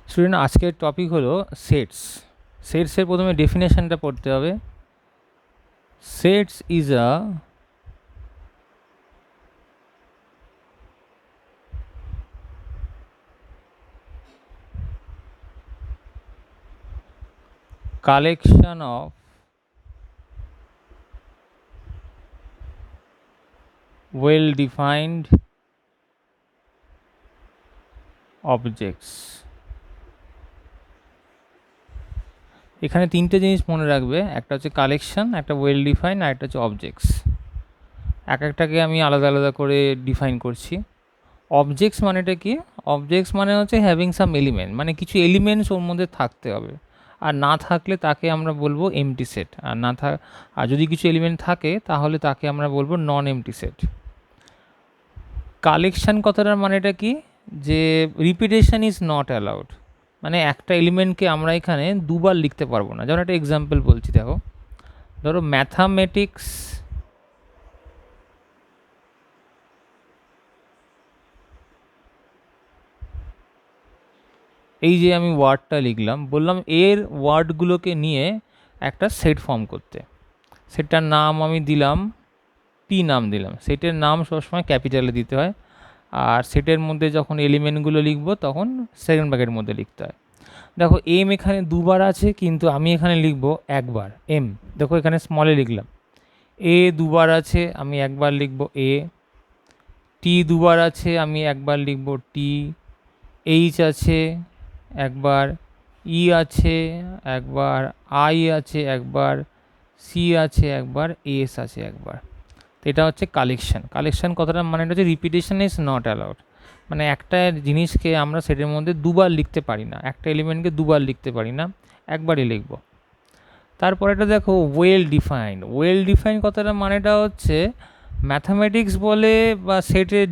Student, আজকের topic হলো sets. সেটসের প্রথমে ডেফিনেশনটা পড়তে হবে। Sets is a collection of well defined objects. এখানে তিনটে জিনিস মনে রাখবে, একটা হচ্ছে কালেকশন, একটা ওয়েল ডিফাইন, আর একটা হচ্ছে অবজেক্টস। এক একটাকে আমি আলাদা আলাদা করে ডিফাইন করছি। অবজেক্টস মানেটা কি? অবজেক্টস মানে হচ্ছে হ্যাভিং সাম এলিমেন্ট, মানে কিছু এলিমেন্টস ওর মধ্যে থাকতে হবে, আর না থাকলে তাকে আমরা বলবো এমটি সেট। আর যদি কিছু এলিমেন্ট থাকে তাহলে তাকে আমরা বলবো নন এমটি সেট। কালেকশন কথাটার মানেটা কি? যে রিপিটেশন ইজ নট অ্যালাউড, মানে একটা এলিমেন্টকে আমরা এখানে দুবার লিখতে পারবো না। যেমন একটা এক্সাম্পল বলছি, দেখো, ধরো ম্যাথামেটিক্স, এই যে আমি ওয়ার্ডটা লিখলাম, বললাম এর ওয়ার্ডগুলোকে নিয়ে একটা সেট ফর্ম করতে। সেটার নাম আমি দিলাম পি, নাম দিলাম। সেটের নাম সবসময় ক্যাপিটালে দিতে হয়, আর সেটের মধ্যে যখন এলিমেন্টগুলো লিখবো তখন সেকেন্ড ব্র্যাকেটের মধ্যে লিখতে হয়। দেখো এম এখানে দুবার আছে, কিন্তু আমি এখানে লিখবো একবার এম। দেখো এখানে স্মলে লিখলাম। এ দুবার আছে, আমি একবার লিখবো এ। টি দুবার আছে, আমি একবার লিখবো টি। এইচ আছে একবার, ই আছে একবার, আই আছে একবার, সি আছে একবার, এস আছে একবার। তো এটা হচ্ছে কালেকশন। কালেকশন কথাটা মানে হচ্ছে রিপিটেশন ইজ নট অ্যালাউড, মানে একটা জিনিসকে আমরা সেটের মধ্যে দুবার লিখতে পারি না, একটা এলিমেন্টকে দুবার লিখতে পারি না, একবারই লিখব। তারপর এটা দেখো ওয়েল ডিফাইন্ড। ওয়েল ডিফাইন্ড কথাটা মানেটা হচ্ছে ম্যাথামেটিক্স বলে বা সেটের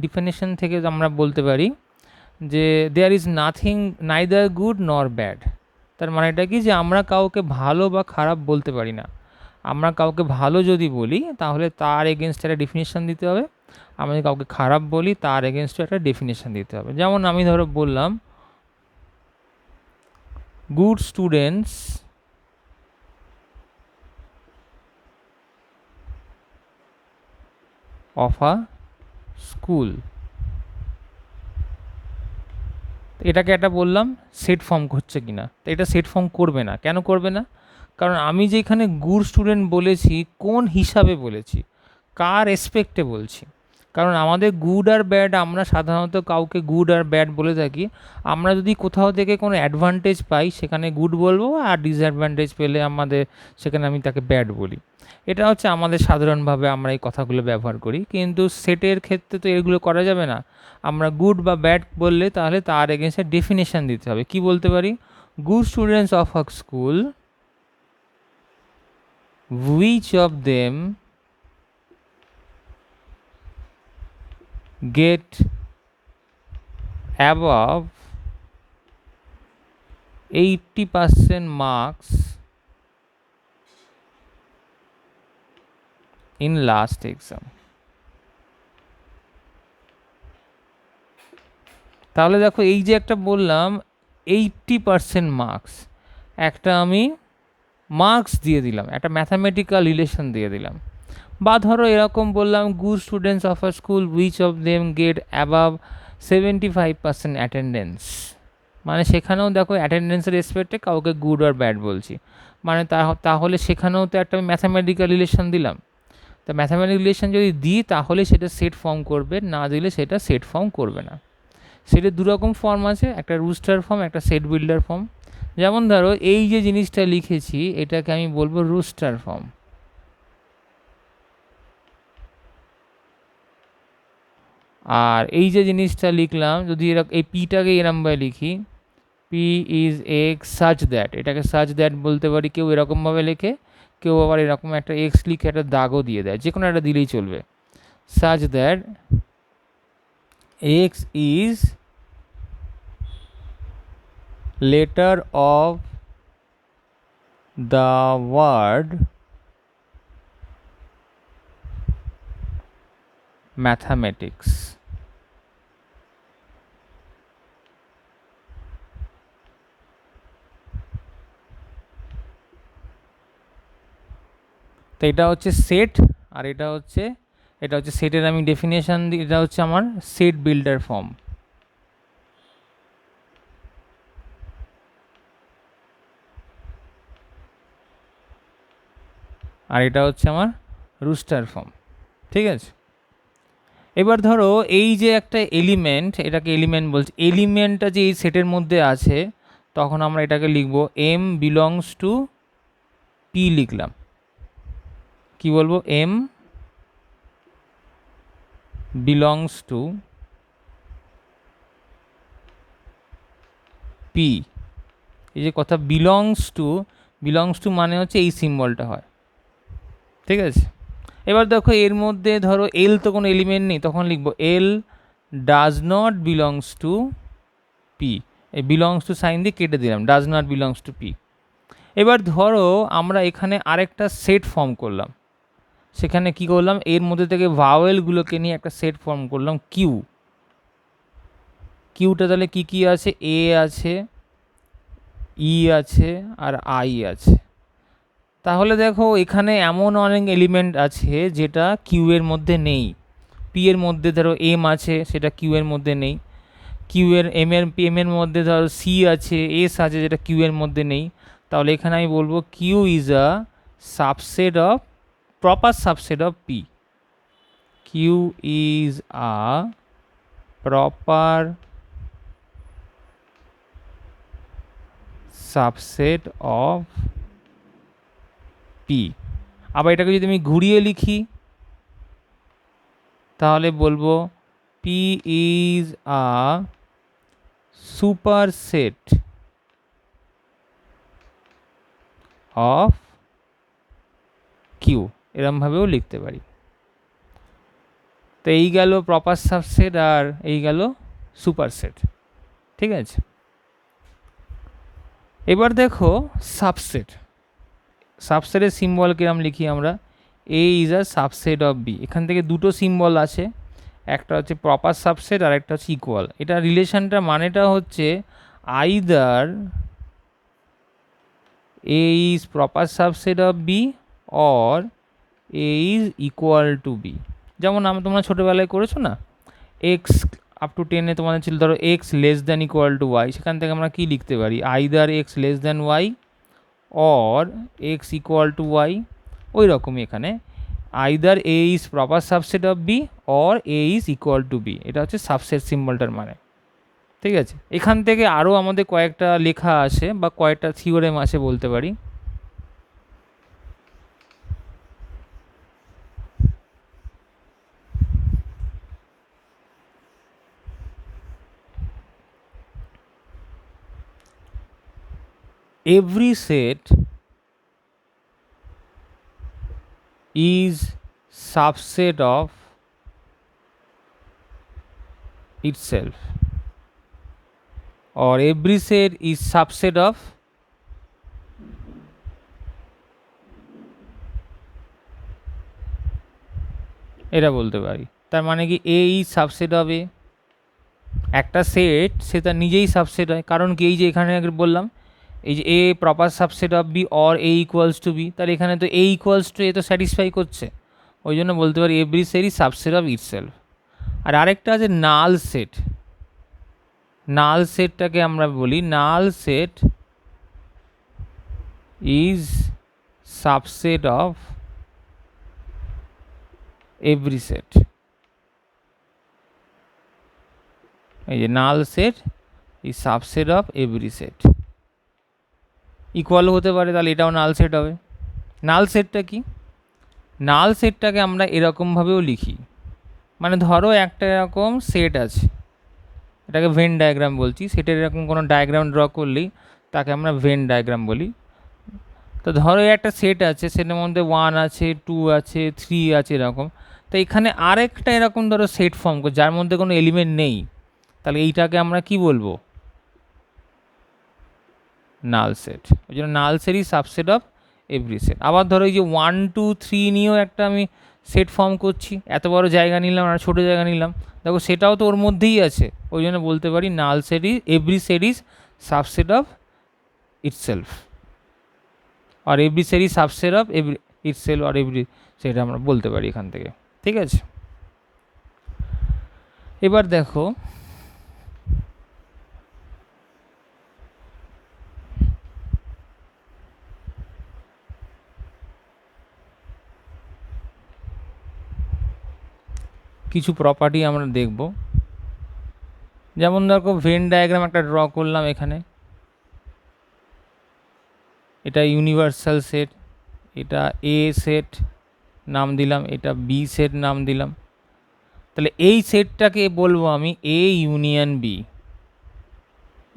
ডিফিনেশন থেকে আমরা বলতে পারি যে there is nothing neither good nor bad. তার মানেটা কি? যে আমরা কাউকে ভালো বা খারাপ বলতে পারি না। আমরা কাউকে ভালো যদি বলি তাহলে তার এগেনস্টে একটা ডেফিনেশন দিতে হবে, আমরা যদি কাউকে খারাপ বলি তার এগেনস্টে একটা ডেফিনেশন দিতে হবে। যেমন আমি ধরো বললাম good students of a school, এটাকে একটা বললাম সেট ফর্ম হচ্ছে কি না। তো এটা সেট ফর্ম করবে না। কেন করবে না? কারণ আমি যে এখানে গুড স্টুডেন্ট বলেছি, কোন হিসাবে বলেছি, কার রেসপেক্টে বলছি। কারণ আমাদের গুড আর ব্যাড, আমরা সাধারণত কাউকে গুড আর ব্যাড বলে থাকি। আমরা যদি কোথাও থেকে কোনো অ্যাডভান্টেজ পাই সেখানে গুড বলবো, আর ডিসঅ্যাডভান্টেজ পেলে আমাদের সেখানে আমি তাকে ব্যাড বলি। এটা হচ্ছে আমাদের সাধারণভাবে আমরা এই কথাগুলো ব্যবহার করি, কিন্তু সেটের ক্ষেত্রে তো এগুলো করা যাবে না। আমরা গুড বা ব্যাড বললে তাহলে তার এগেনস্টে ডেফিনেশন দিতে হবে। কি বলতে পারি? Good students of a school, which of them get above 80% marks in last exam। তাহলে দেখো এই যে একটা বললাম 80% মার্কস, একটা আমি মার্কস দিয়ে দিলাম, একটা ম্যাথামেটিক্যাল রিলেশন দিয়ে দিলাম। বা ধরো এরকম বললাম good students of a school which of them get above 75% attendance, মানে সেখানেও দেখো অ্যাটেন্ডেন্সের রেসপেক্টে কাউকে গুড আর ব্যাড বলছি। মানে তাহলে সেখানেও তো একটা ম্যাথামেটিক্যাল রিলেশন দিলাম। তা ম্যাথামেটিক্যাল রিলেশন যদি দিই তাহলে সেটা সেট ফর্ম করবে, না দিলে সেটা সেট ফর্ম করবে না। সেটের দুরকম ফর্ম আছে, একটা রুস্টার ফর্ম, একটা সেট বিল্ডার ফর্ম। যেমন ধরো এই যে জিনিসটা লিখেছি এটাকে আমি বলবো রুস্টার ফর্ম। আর এই যে জিনিসটা লিখলাম, যদি এই পিটাকে এরমভাবে লিখি, P is x such that, এটাকে সাচ দ্যাট বলতে পারি। কেউ এরকমভাবে লেখে, কেউ আবার এরকম একটা এক্স লিখে একটা দাগও দিয়ে দেয়, যে কোনো একটা দিলেই চলবে। Such that x is letter of the word mathematics. তো এটা হচ্ছে সেট, আর এটা হচ্ছে সেটের আমি ডেফিনেশন দিই, এটা হচ্ছে আমার সেট বিল্ডার ফর্ম। আর এটা হচ্ছে আমার রুস্টার ফর্ম। ঠিক আছে, এবার ধরো এই যে একটা এলিমেন্ট, এটাকে এলিমেন্ট বলছি, এলিমেন্টটা যে এই সেটের মধ্যে আছে, তখন আমরা এটাকে লিখব এম বিলংস টু পি লিখলাম। কি বলবো? M belongs to P. এই যে কথা বিলংস টু মানে হচ্ছে এই সিম্বলটা হয়। ঠিক আছে, এবার দেখো এর মধ্যে ধরো এল তো কোনো এলিমেন্ট নেই, তখন লিখবো L does not belongs to P. এই বিলংস টু সাইন দিয়ে কেটে দিলাম, does not belongs to P. এবার ধরো আমরা এখানে আরেকটা সেট ফর্ম করলাম, সেখানে কি করলাম, এর মধ্যে থেকে ভাওয়েলগুলোকে নিয়ে একটা সেট ফর্ম করলাম কিউ। কিউটা তাহলে কি কি আছে? এ আছে, ই আছে, আর আই আছে। তাহলে দেখো এখানে এমন অনেক এলিমেন্ট আছে যেটা কিউ এর মধ্যে নেই। পি এর মধ্যে ধরো এম আছে, সেটা কিউ এর মধ্যে নেই। কিউ এর এম এর মধ্যে ধরো সি আছে, এস আছে, যেটা কিউ এর মধ্যে নেই। তাহলে এখানে আমি বলবো Q is a subset of, proper subset of P. Q is a proper subset of P. আবার এটাকে যদি আমি ঘুরিয়ে লিখি তাহলে বলবো P is a superset of Q, এরমভাবেও লিখতে পারি। তো এই গেল প্রপার সাবসেট, আর এই গেল সুপারসেট। ঠিক আছে, এবার দেখো সাবসেট। সাবসেটের সিম্বল কিরম লিখি আমরা? A is a subset of B. এখান থেকে দুটো সিম্বল আছে, একটা হচ্ছে প্রপার সাবসেট আর একটা হচ্ছে ইকুয়াল। এটা রিলেশনটা মানেটা হচ্ছে either A is proper subset of B or A is equal to B. যেমন তোমরা ছোটোবেলায় করেছো না, এক্স আপ টু 10-এ তোমাদের ছিল ধরো x less than equal to y, সেখান থেকে আমরা কী লিখতে পারি? Either x less than y or x equal to y. ওই রকমই এখানে either A is proper subset of B or A is equal to B, এটা হচ্ছে সাবসেট সিম্বলটার মানে। ঠিক আছে, এখান থেকে আরও আমাদের কয়েকটা লেখা আছে বা কয়েকটা থিওরেম আছে বলতে পারি। Every set is subset of itself, or every set is subset of এটা বলতে পারি। তার মানে কি এ ইজ সাবসেট অফ এ। একটা সেট সে তার নিজেই সাবসেট হয়, কারণ কি এই যে এখানে বললাম এই যে A proper subset of B or A equals to B, তাহলে এখানে তো এ ইকুয়ালস টু এ তো স্যাটিসফাই করছে, ওই জন্য বলতে পারি every set is subset of itself. আর আরেকটা আছে নাল সেট। নাল সেটটাকে আমরা বলি null set is subset of every set. এই যে null set is subset of every set. Equal হতে পারে, তাহলে এটাও নাল সেট হবে। নাল সেটটা কি? নাল সেটটাকে আমরা এরকমভাবেও লিখি, মানে ধরো একটা এরকম সেট আছে, এটাকে ভেন ডায়াগ্রাম বলছি, সেটের এরকম কোনো ডায়াগ্রাম ড্র করলেই তাকে আমরা ভেন ডায়াগ্রাম বলি। তো ধরো একটা সেট আছে, সেটার মধ্যে 1 আছে, 2 আছে, 3 আছে এরকম। তো এখানে আরেকটা এরকম ধরো সেট ফর্ম করে যার মধ্যে কোনো এলিমেন্ট নেই, তাহলে এইটাকে আমরা কি বলবো? Null set. ওই জন্য নাল set is subset of every set. আবার ধরো এই যে 1, 2, 3 নিয়েও একটা আমি সেট ফর্ম করছি, এত বড় জায়গা নিলাম আর ছোটো জায়গা নিলাম, দেখো সেটাও তো ওর মধ্যেই আছে, ওই জন্য বলতে পারি null set is every set is subset of itself, আর every set is subset of itself আর এভরি, সেটা আমরা বলতে পারি এখান থেকে। ঠিক আছে, এবার দেখো কিছু প্রপার্টি আমরা দেখব। যেমন দেখো ভেন ডায়াগ্রাম একটা ড্র করলাম এখানে, এটা ইউনিভার্সাল সেট, এটা এ সেট নাম দিলাম, এটা বি সেট নাম দিলাম। তাহলে এই সেটটাকে বলবো আমি A union B,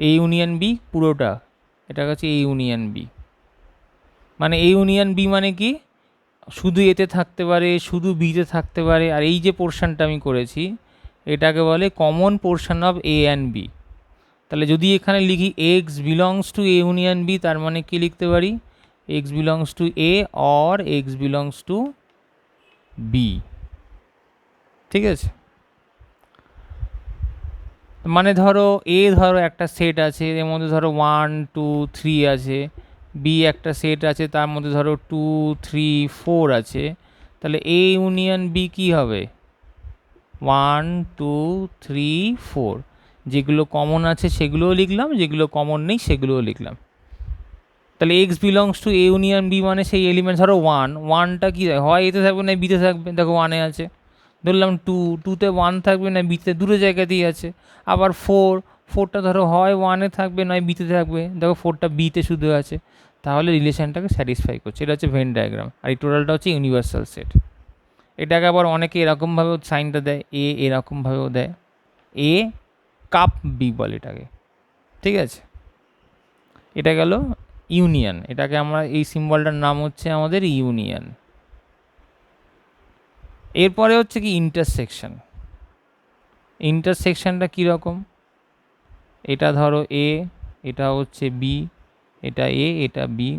A union B পুরোটা, এটা হচ্ছে এ ইউনিয়ন বি। মানে এ ইউনিয়ন বি মানে কি, শুধু এতে থাকতে পারে, শুধু বিতে থাকতে পারে। আর এই যে পোর্শনটা আমি করেছি এটাকে বলে common portion of A and B. তাহলে যদি এখানে লিখি x belongs to A union B, তার মানে কি লিখতে পারি, x belongs to A or x belongs to B. ঠিক আছে, মানে ধরো এ ধরো একটা সেট আছে, এর মধ্যে ধরো 1 2 3 আছে, বি একটা সেট আছে তার মধ্যে ধরো 2 3 4 আছে। তাহলে এ ইউনিয়ন বি কী হবে, 1 2 3 4, যেগুলো কমন আছে সেগুলোও লিখলাম, যেগুলো কমন নেই সেগুলোও লিখলাম। তাহলে x belongs to A union B মানে সেই এলিমেন্ট ধরো 1, 1টা কী হয় এতে থাকবে না বিতে থাকবে, দেখো 1-এ আছে। ধরলাম 2, 2তে 1 থাকবে না বিতে, দুটো জায়গাতেই আছে। আবার 4, 4টা ধরো হয় 1-এ থাকবে নয় বিতে থাকবে, দেখো 4টা বিতে শুধু আছে। তাহলে রিলেশনটাকে স্যাটিসফাই করছে, এটা হচ্ছে ভেন ডায়াগ্রাম। আর এই টোটালটা হচ্ছে ইউনিভার্সাল সেট। এটাকে আবার অনেকে এরকমভাবেও সাইনটা দেয়, এ এরকমভাবেও দেয়, এ কাপ বি বলে এটাকে। ঠিক আছে, এটা গেল ইউনিয়ন, এটাকে আমরা এই সিম্বলটার নাম হচ্ছে আমাদের ইউনিয়ন। এরপরে হচ্ছে কি ইন্টারসেকশন। ইন্টারসেকশনটা কীরকম, এটা ধরো এ, এটা হচ্ছে বি, এটা এ এটা বি।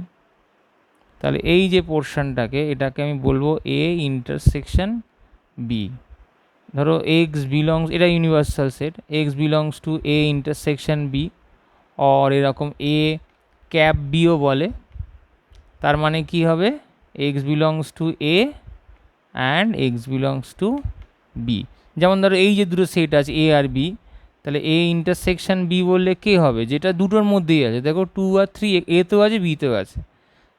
তাহলে এই যে পোর্শনটাকে এটাকে আমি বলবো এ ইন্টারসেকশন বি। ধরো এক্স বিলংস, এটা universal set, x belongs to A intersection B, or এরকম এ ক্যাপ বিও বলে। তার মানে কি হবে, x belongs to A and x belongs to B. যেমন ধরো এই যে দুটো সেট আছে এ আর বি, তাহলে এ ইন্টারসেকশন বি বললে কে হবে, যেটা দুটোর মধ্যেই আছে, দেখো 2 আর 3 এতেও আছে বিতেও আছে।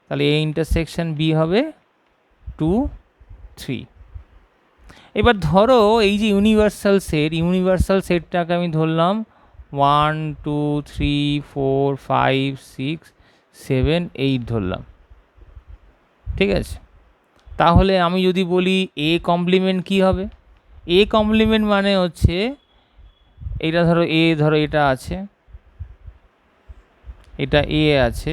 তাহলে এ ইন্টারসেকশন বি হবে 2 3। এবার ধরো এই যে ইউনিভার্সাল সেট, ইউনিভার্সাল সেটটাকে আমি ধরলাম 1 2 3 4 5 6 7 8 ধরলাম। ঠিক আছে, তাহলে আমি যদি বলি এ কমপ্লিমেন্ট কী হবে, এ কমপ্লিমেন্ট মানে হচ্ছে এটা ধরো এ, ধরো এটা আছে, এটা এ আছে,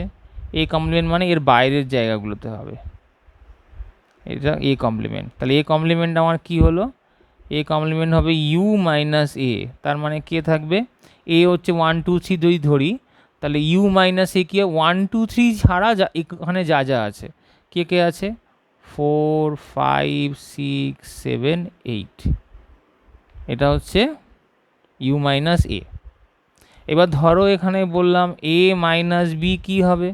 এ কমপ্লিমেন্ট মানে এর বাইরের জায়গাগুলোতে হবে, এটা এ কমপ্লিমেন্ট। তাহলে এ কমপ্লিমেন্ট আমার কি হলো, এ কমপ্লিমেন্ট হবে ইউ মাইনাস এ। তার মানে কে থাকবে, এ হচ্ছে 1 2 3 দুই ধরি, তাহলে ইউ মাইনাস এ কি 1 2 3 ছাড়া যা এখানে যা যা আছে, কে কে আছে 4 5 6 7 8, এটা হচ্ছে ইউ মাইনাস এ। এবার ধরো এখানে বললাম এ মাইনাস বি কী হবে,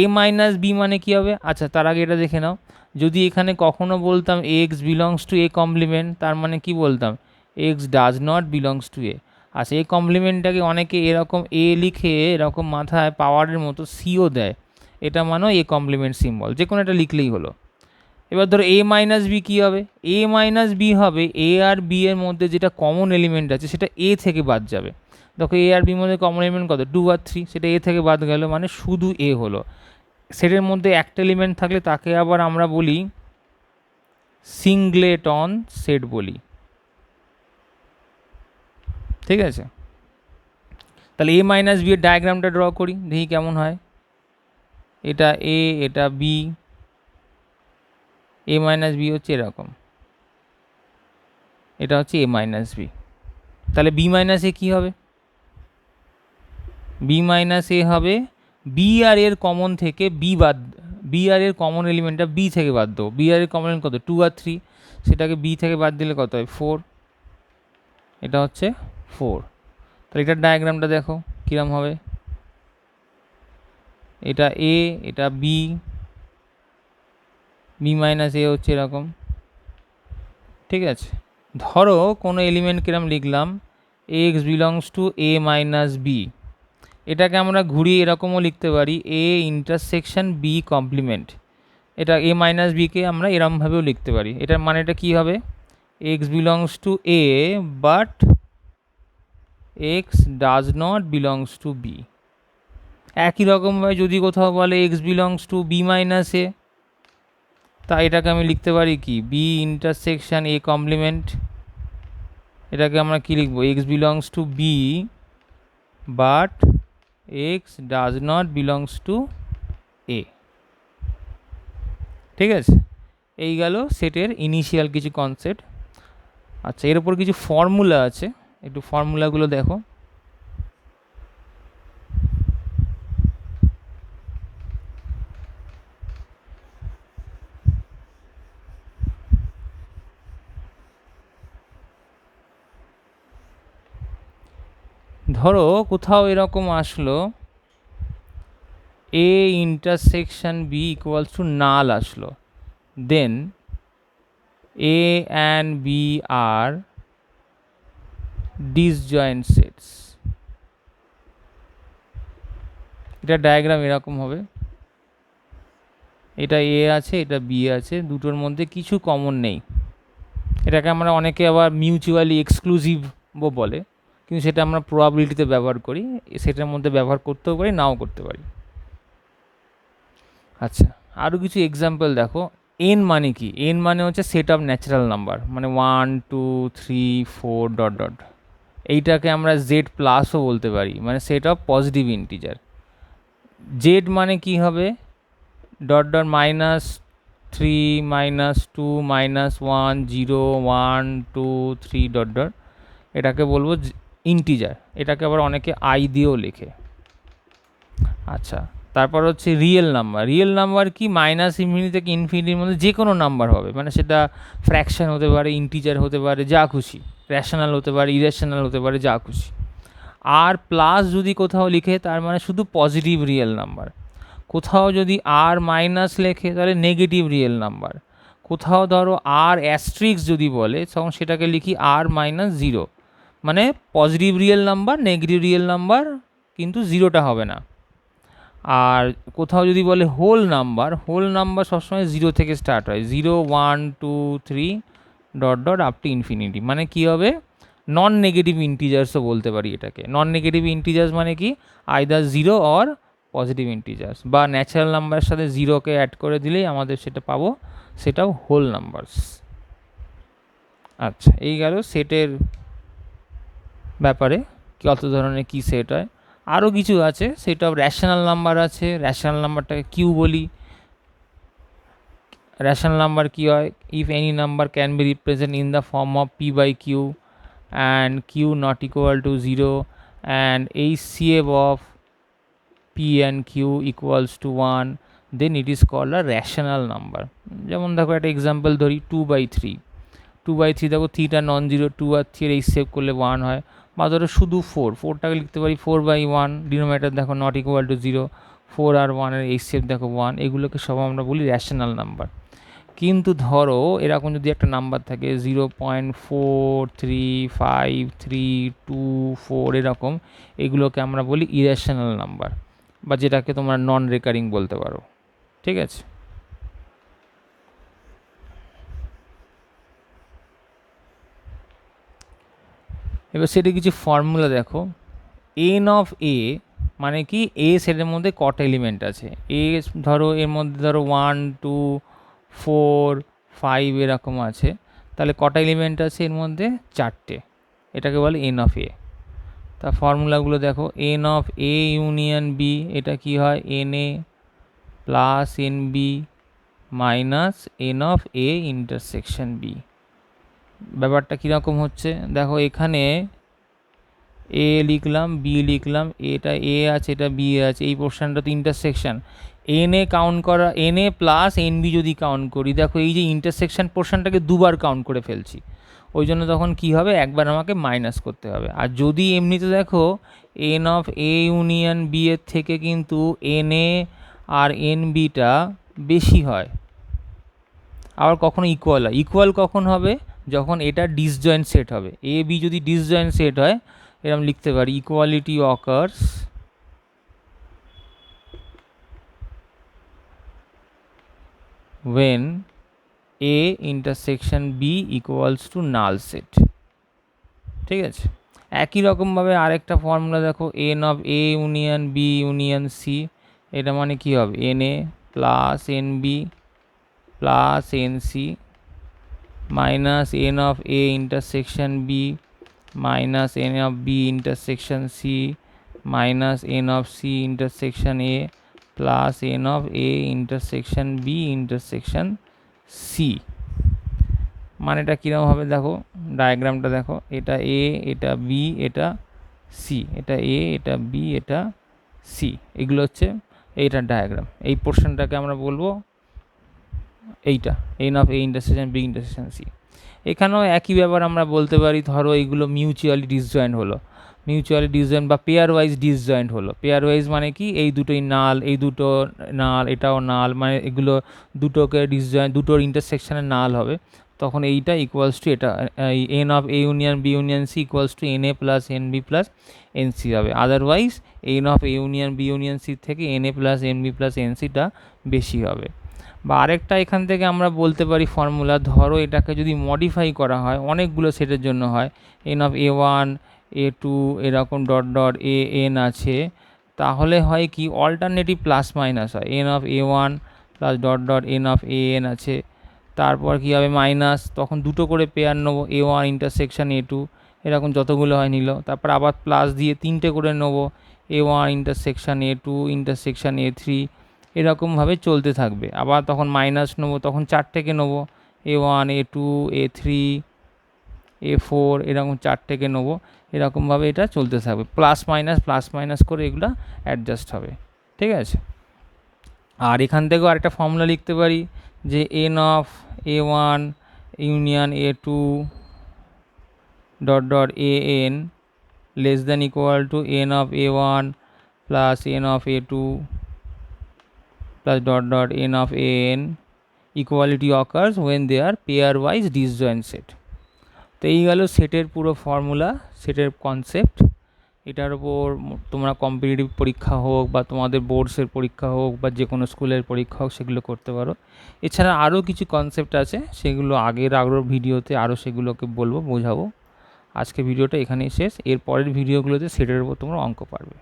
এ মাইনাস বি মানে কী হবে, আচ্ছা তার আগে এটা দেখে নাও, যদি এখানে কখনো বলতাম x belongs to A complement, তার মানে কি বলতাম x does not belongs to A. আচ্ছা এই কমপ্লিমেন্টটাকে অনেকে এরকম এ লিখে এরকম মাথায় পাওয়ারের মতো সিও দেয়, এটা মানেও এ কমপ্লিমেন্ট সিম্বল, যে কোনো একটা লিখলেই হলো। এবার ধরো এ মাইনাস বি কী হবে, এ মাইনাস বি হবে এ আর বি এর মধ্যে যেটা কমন এলিমেন্ট আছে সেটা এ থেকে বাদ যাবে। দেখো এ আর বির মধ্যে কমন এলিমেন্ট কত 2 আর 3, সেটা এ থেকে বাদ গেল, মানে শুধু এ হলো। সেটের মধ্যে একটা এলিমেন্ট থাকলে তাকে আবার আমরা বলি সিঙ্গলেটন সেট বলি। ঠিক আছে, তাহলে এ মাইনাস বি এর ডায়াগ্রামটা ড্র করি, দেখি কেমন হয়। এটা এ, এটা বি, এ মাইনাস বি হচ্ছে এরকম, এটা হচ্ছে এ মাইনাস বি। তাহলে বি মাইনাস এ কী হবে, বি মাইনাস এ হবে বি আর এর কমন থেকে বি বাদ, বি আর এর কমন এলিমেন্টটা বি থেকে বাদ দেবো। বি আর এর কমন এলিমেন্ট কত 2 আর 3, সেটাকে বি থেকে বাদ দিলে কত হয় 4, এটা হচ্ছে 4। তাহলে এটার ডায়াগ্রামটা দেখো কীরকম হবে, এটা এ, এটা বি, বি মাইনাস এ হচ্ছে এরকম, ঠিক আছে। ধরো কোনো এলিমেন্ট কিরম লিখলাম x belongs to A minus B, এটাকে আমরা ঘুরিয়ে এরকমও লিখতে পারি এ ইন্টারসেকশন বি কমপ্লিমেন্ট। এটা এ মাইনাস বিকে আমরা এরমভাবেও লিখতে পারি। এটার মানেটা কী হবে, x belongs to A but x does not belongs to B. একই রকমভাবে যদি কোথাও বলে x belongs to B minus A, তা এটাকে আমি লিখতে পারি কি বি ইন্টারসেকশন এ কমপ্লিমেন্ট। এটাকে আমরা কী লিখবো, x belongs to B but x does not belongs to A, ঠিক আছে। এই গেল সেটের ইনিশিয়াল কিছু কনসেপ্ট। আচ্ছা, এর উপর কিছু ফর্মুলা আছে, একটু ফর্মুলাগুলো দেখো। ধরো কোথাও এরকম আসলো A intersection B equals to null আসলো, দেন এ অ্যান্ড বি আর ডিসজয়েন্ট সেটস। এটা ডায়াগ্রাম এরকম হবে, এটা এ আছে এটা বি আছে, দুটোর মধ্যে কিছু কমন নেই। এটাকে আমরা অনেকে আবার মিউচুয়ালি এক্সক্লুসিভও বলে, কিন্তু সেটা আমরা প্রবাবিলিটিতে ব্যবহার করি, সেটার মধ্যে ব্যবহার করতেও পারি নাও করতে পারি। আচ্ছা, আরও কিছু এক্সাম্পল দেখো। এন মানে কি, এন মানে হচ্ছে সেট অফ ন্যাচারাল নাম্বার, মানে 1 2 3 4 ডট ডট। এইটাকে আমরা জেড প্লাসও বলতে পারি, মানে set of positive integer. Z মানে কি হবে, dot dot minus 3 minus 2 minus 1 0 1 2 3 dot dot, এটাকে বলবো ইন্টিজার। এটাকে আবার অনেকে আই দিয়েও লেখে। আচ্ছা, তারপর হচ্ছে রিয়েল নাম্বার। রিয়েল নাম্বার কি, মাইনাস ইনফিনিটি থেকে ইনফিনিটির মধ্যে যে কোনো নাম্বার হবে, মানে সেটা ফ্র্যাকশন হতে পারে, ইন্টিজার হতে পারে, যা খুশি, র্যাশনাল হতে পারে, ইরেশনাল হতে পারে, যা খুশি। আর প্লাস যদি কোথাও লিখে তার মানে শুধু পজিটিভ রিয়েল নাম্বার। কোথাও যদি আর মাইনাস লেখে তাহলে নেগেটিভ রিয়েল নাম্বার। কোথাও ধরো আর অ্যাস্ট্রিক্স যদি বলে তখন সেটাকে লিখি আর মাইনাস জিরো, মানে positive real number, negative real number, কিন্তু জিরোটা হবে না। আর কোথাও যদি বলে হোল নাম্বার, হোল নাম্বার সবসময় জিরো থেকে স্টার্ট হয়, 0 1 2 3 dot dot up to infinity. মানে কী হবে, নন নেগেটিভ ইন্টিজার্সও বলতে পারি এটাকে। নন নেগেটিভ ইন্টিজার্স মানে কি, either zero or positive integers, বা ন্যাচারাল নাম্বারের সাথে জিরোকে অ্যাড করে দিলেই আমাদের সেটা পাবো, সেটাও হোল নাম্বারস। আচ্ছা, এই গেল সেটের ব্যাপারে কত ধরনের কী সেট হয়। আরও কিছু আছে, সেট অফ র্যাশনাল নাম্বার আছে, র্যাশনাল নাম্বারটাকে কিউ বলি। র্যাশনাল নাম্বার কী হয়, if any number can be represent in the form of p by q and q not equal to zero and HCF of p and q equals to 1, then it is called a rational number. যেমন দেখো একটা example ধরি, 2/3। 2/3 দেখো থ্রিটা non zero, 2 আর 3 HCF করলে 1 হয়। বা ধরো শুধু 4টাকে লিখতে পারি 4/1, ডিনোমিনেটর দেখো নট ইকুয়াল টু 0, 4 আর 1 এর HCF দেখো 1, এগুলোকে সব আমরা বলি র্যাশনাল নাম্বার। কিন্তু ধরো এরকম যদি একটা নাম্বার থাকে 0.435324 এরকম, এগুলোকে আমরা বলি ইরেশনাল নাম্বার, বা যেটাকে তোমরা নন রেকারিং বলতে পারো, ঠিক আছে। এবার সেটা কিছু ফর্মুলা দেখো। এন অফ এ মানে কি, এ সেটের মধ্যে কটা এলিমেন্ট আছে, এ ধরো এর মধ্যে ধরো 1 2 4 5 এরকম আছে, তাহলে কটা এলিমেন্ট আছে এর মধ্যে, 4টে। এটাকে বলে এন অফ এ। তা ফর্মুলাগুলো দেখো, n of A union B, এটা কি হয়, n A plus n B minus n of A intersection B. ব্যাপারটা কীরকম হচ্ছে দেখো, এখানে এ লিখলাম, বি লিখলাম, এটা এ আছে এটা বি আছে, এই পোর্শনটা তো ইন্টারসেকশন। এন এ কাউন্ট করা, n A plus n B যদি কাউন্ট করি, দেখো এই যে ইন্টারসেকশন পোর্শনটাকে দুবার কাউন্ট করে ফেলছি, ওই জন্য তখন কি হবে, একবার আমাকে মাইনাস করতে হবে। আর যদি এমনিতে দেখো n of A union B এর থেকে কিন্তু এন এ আর এন বিটা বেশি হয়, আবার কখনো ইকুয়াল হয়। ইকুয়াল কখন হবে? যখন এটা ডিসজয়েন্ট সেট হবে। এ বি যদি ডিসজয়েন্ট সেট হয়, এরকম লিখতে পারি equality occurs when A intersection B equals to null set। ঠিক আছে, একই রকমভাবে আরেকটা ফর্মুলা দেখো, n of A union B union C, এটা মানে কি হবে? N A plus n B plus n C minus n of A intersection B minus n of B intersection C minus n of C intersection A plus n of A intersection B intersection C. মানেটা কীরকম হবে দেখো, ডায়াগ্রামটা দেখো, এটা এ, এটা B, এটা C, এটা এ, এটা বি, এটা সি, এগুলো হচ্ছে এইটার ডায়াগ্রাম। এই পোর্শনটাকে আমরা বলবো এইটা n of A intersection B intersection C. এখানেও একই ব্যাপার আমরা বলতে পারি, ধরো এইগুলো মিউচুয়ালি ডিসজয়েন্ট হলো, মিউচুয়ালি ডিসজয়েন্ট বা পেয়ার ওয়াইজ ডিসজয়েন্ট হলো। পেয়ার ওয়াইজ মানে কি, এই দুটোই নাল, এই দুটো নাল, এটাও নাল, মানে এগুলো দুটোকে ডিসজয়েন্ট, দুটোর ইন্টারসেকশনে নাল হবে, তখন এইটা ইকুয়ালস টু এটা, n of A union B union C equals to n A plus n B plus n C হবে। Otherwise n of A union B union C থেকে n A plus n B plus n সিটা বেশি হবে। বা আরেকটা এখান থেকে আমরা বলতে পারি ফর্মুলা, ধরো এটাকে যদি মডিফাই করা হয়, অনেকগুলো সেটের জন্য হয়, n of A one A two এরকম ডট ডট এ এন আছে, তাহলে হয় কি অল্টারনেটিভ প্লাস মাইনাস হয়, n of A one plus dot dot n of A n আছে, তারপর কী হবে মাইনাস, তখন দুটো করে পেয়ার নেবো, A one intersection A two, এরকম যতগুলো হয় নিল, তারপর আবার প্লাস দিয়ে তিনটে করে নেবো, A one intersection A two intersection A three, এরকমভাবে চলতে থাকবে। আবার তখন মাইনাস নেবো, তখন চারটেকে নেবো, A one A two A three A four, এরকম চারটেকে নেবো, এরকমভাবে এটা চলতে থাকবে, প্লাস মাইনাস করে এগুলো অ্যাডজাস্ট হবে। ঠিক আছে, আর এখান থেকেও আরেকটা ফর্মুলা লিখতে পারি যে n of A one union a two dot dot A n less than equal to n of A one plus n of a two plus dot dot n of an equality occurs when they are pairwise disjoint set। তো এই গেল সেটের পুরো formula, সেটের concept. এটার উপর তোমরা competitive পরীক্ষা হোক বা তোমাদের বোর্ডসের পরীক্ষা হোক বা যে কোনো স্কুলের পরীক্ষা হোক, সেগুলো করতে পারো। এছাড়া আরও কিছু কনসেপ্ট আছে, সেগুলো আগের ভিডিওতে আরও সেগুলোকে বলবো, বোঝাবো। আজকে ভিডিওটা এখানেই শেষ, এর পরের ভিডিওগুলোতে সেটের উপর তোমরা অঙ্ক পারবে।